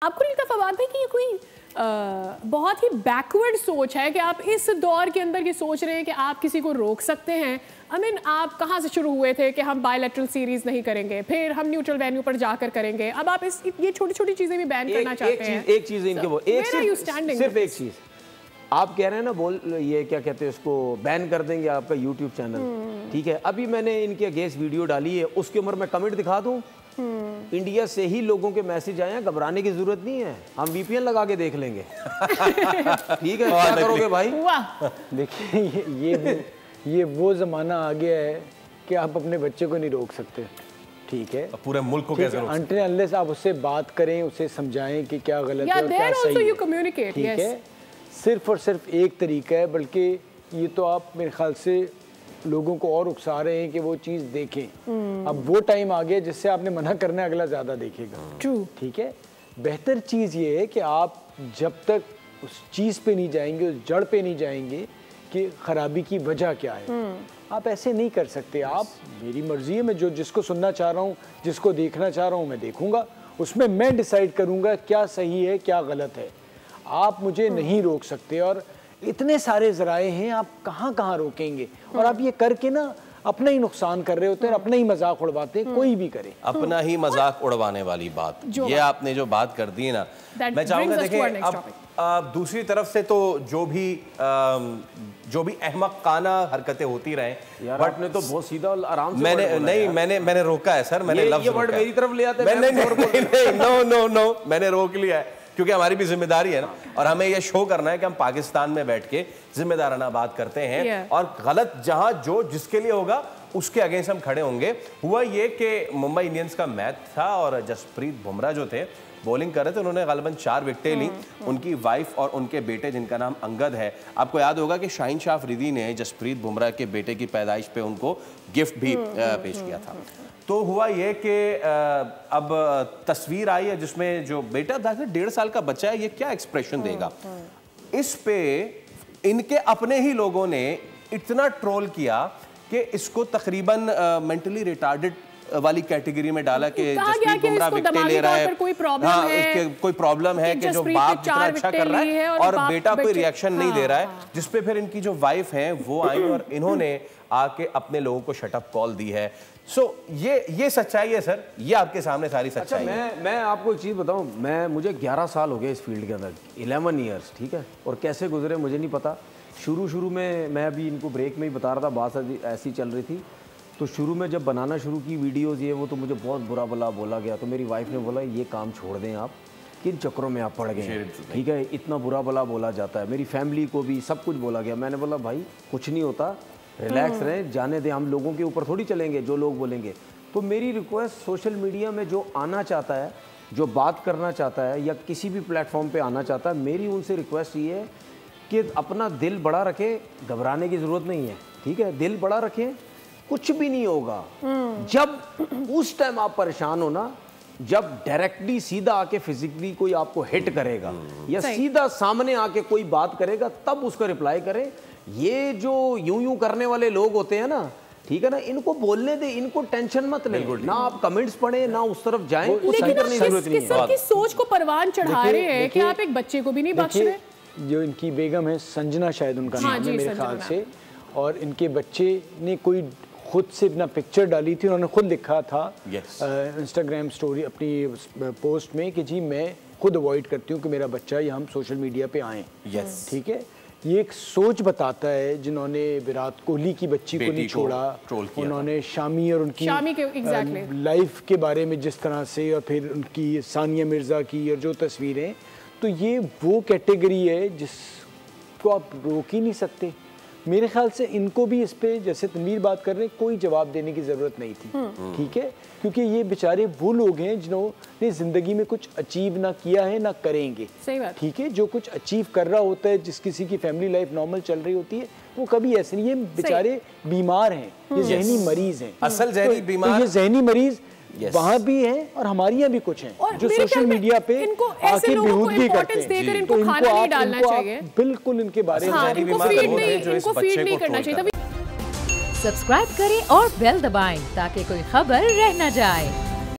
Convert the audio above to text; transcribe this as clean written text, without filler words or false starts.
आपको नहीं लगता फवाद भाई कि ये कोई बहुत ही बैकवर्ड सोच है कि आप इस दौर के अंदर ये सोच रहे हैं कि आप किसी को रोक सकते हैं? आई मीन आप कहाँ से शुरू हुए थे कि हम बायलैटरल सीरीज नहीं करेंगे, फिर हम न्यूट्रल वेन्यू पर जाकर करेंगे, अब आप ये छोटी छोटी चीजें भी बैन करना चाहते हैं। एक चीज इनके वो सिर्फ एक चीज आप कह रहे हैं ना, ये क्या कहते हैं उसको, बैन कर देंगे आपका यूट्यूब चैनल। ठीक है, अभी मैंने इनके अगेंस्ट वीडियो डाली है, उसके ऊपर मैं कमेंट दिखा दूं, इंडिया से ही लोगों के मैसेज आए हैं, घबराने की जरूरत नहीं है, हम वीपीएन लगा के देख लेंगे। ठीक है, क्या करोगे भाई? देखिए ये वो जमाना आ गया है कि आप अपने बच्चे को नहीं रोक सकते। ठीक है, पूरे मुल्क को कैसे रोक सकते? अनलेस आप उससे बात करें, उसे समझाएं कि क्या गलत है और क्या सही है। ठीक है, सिर्फ और सिर्फ एक तरीका है, बल्कि ये तो आप मेरे ख्याल से लोगों को और उकसा रहे हैं कि वो चीज़ देखें। अब वो टाइम आ गया जिससे आपने मना करना है, अगला ज़्यादा देखेगा। ठीक है, बेहतर चीज़ ये है कि आप जब तक उस चीज़ पे नहीं जाएंगे, उस जड़ पे नहीं जाएंगे कि ख़राबी की वजह क्या है, आप ऐसे नहीं कर सकते। आप, मेरी मर्ज़ी है, मैं जिसको सुनना चाह रहा हूँ, जिसको देखना चाह रहा हूँ, मैं देखूँगा, उसमें मैं डिसाइड करूँगा क्या सही है क्या गलत है। आप मुझे नहीं रोक सकते, और इतने सारे ज़राए हैं, आप कहाँ कहाँ रोकेंगे? और आप ये करके ना अपना ही नुकसान कर रहे होते हैं, अपना ही मजाक उड़वाते हैं। कोई भी करे अपना ही मजाक उड़वाने वाली बात, ये आपने जो बात कर दी है ना, मैं चाहूंगा देखें अब दूसरी तरफ से तो जो भी अहमकाना हरकतें होती रहे, बट आपने तो बहुत सीधा आराम से मैंने रोका है सर, मैंने लफ्ज़ वर्ड मेरी तरफ ले आते हैं। नो मैंने रोक लिया है, क्योंकि हमारी भी जिम्मेदारी है ना, और हमें ये शो करना है कि हम पाकिस्तान में बैठ के जिम्मेदाराना बात करते हैं, और गलत जहां जो जिसके लिए होगा उसके अगेंस्ट हम खड़े होंगे। हुआ ये कि मुंबई इंडियंस का मैच था और जसप्रीत बुमराह जो थे बॉलिंग कर रहे थे, उन्होंने गलबन 4 विकेटें ली। उनकी वाइफ और उनके बेटे जिनका नाम अंगद है, आपको याद होगा कि शाहीन शाह अफरीदी ने जसप्रीत बुमराह के बेटे की पैदाइश पे उनको गिफ्ट भी पेश किया था। तो हुआ ये कि अब तस्वीर आई है जिसमें जो बेटा था, 1.5 साल का बच्चा है, ये क्या एक्सप्रेशन देगा, इस पे इनके अपने ही लोगों ने इतना ट्रोल किया कि इसको तकरीबन मेंटली रिटार्डेड वाली कैटेगरी में डाला कि जसप्रीत बुमराह विकेट ले रहा है, कोई प्रॉब्लम है कि जो बाप जितना अच्छा कर रहा है और बेटा कोई रिएक्शन नहीं दे रहा है, जिसपे फिर इनकी जो वाइफ है वो आई और इन्होंने आके अपने लोगों को शटअप कॉल दी है। ये सच्चाई है सर, ये आपके सामने सारी सच्चाई है। मैं आपको एक चीज़ बताऊं, मुझे 11 साल हो गए इस फील्ड के अंदर, 11 ईयर्स। ठीक है, और कैसे गुजरे मुझे नहीं पता। शुरू में मैं अभी इनको ब्रेक में ही बता रहा था, बात ऐसी चल रही थी, तो शुरू में जब बनाना शुरू की वीडियोज़ ये वो, तो मुझे बहुत बुरा भला बोला गया। तो मेरी वाइफ ने बोला ये काम छोड़ दें आप, किन चक्करों में आप पड़ गए। ठीक है, इतना बुरा भला बोला जाता है, मेरी फैमिली को भी सब कुछ बोला गया। मैंने बोला भाई कुछ नहीं होता, रिलैक्स रहें, जाने दें, हम लोगों के ऊपर थोड़ी चलेंगे जो लोग बोलेंगे। तो मेरी रिक्वेस्ट, सोशल मीडिया में जो आना चाहता है, जो बात करना चाहता है, या किसी भी प्लेटफॉर्म पे आना चाहता है, मेरी उनसे रिक्वेस्ट ये है कि अपना दिल बड़ा रखें, घबराने की ज़रूरत नहीं है। ठीक है, दिल बड़ा रखें, कुछ भी नहीं होगा। जब उस टाइम आप परेशान हो ना, जब डायरेक्टली सीधा आके फिजिकली कोई आपको हिट करेगा या सीधा सामने आके कोई बात करेगा, तब उसका रिप्लाई करें। ये जो यूं करने वाले लोग होते हैं ना, ठीक है ना, इनको बोलने दे, इनको टेंशन मत लें, ना आप कमेंट्स पढ़ें, ना उस तरफ जाएं, कुछ करने की जरूरत नहीं है। की सोच को परवान चढ़ा रहे हैं कि आप एक बच्चे को भी नहीं बख्श रहे। जो इनकी बेगम है, संजना शायद उनका नाम है मेरे ख्याल से, और इनके बच्चे ने कोई खुद से अपना पिक्चर डाली थी, उन्होंने खुद लिखा था इंस्टाग्राम स्टोरी अपनी पोस्ट में कि जी मैं खुद अवॉइड करती हूँ कि मेरा बच्चा या हम सोशल मीडिया पे आएँ। ठीक है, ये एक सोच बताता है, जिन्होंने विराट कोहली की बच्ची को नहीं छोड़ा, उन्होंने शामी और उनकी लाइफ के बारे में जिस तरह से, और फिर उनकी सानिया मिर्ज़ा की और जो तस्वीरें, तो ये वो कैटेगरी है जिसको आप रोक ही नहीं सकते। मेरे ख्याल से इनको भी इस पे, जैसे तनवीर बात कर रहे हैं, कोई जवाब देने की ज़रूरत नहीं थी। ठीक है, क्योंकि ये बेचारे वो लोग हैं जिन्होंने ज़िंदगी में कुछ अचीव ना किया है ना करेंगे। सही बात। ठीक है, जो कुछ अचीव कर रहा होता है, जिस किसी की फैमिली लाइफ नॉर्मल चल रही होती है, वो कभी ऐसे नहीं है। बेचारे बीमार हैं, ये जहनी मरीज हैं, असल जहनी बीमार, ये जहनी मरीज वहाँ भी हैं और हमारे यहाँ भी कुछ हैं जो सोशल मीडिया पे आके बेहूदगी करते हैं। इनको खाना नहीं डालना चाहिए, बिल्कुल इनके बारे में फीड नहीं करना चाहिए। सब्सक्राइब करें और बेल दबाएं ताकि कोई खबर रह न जाए।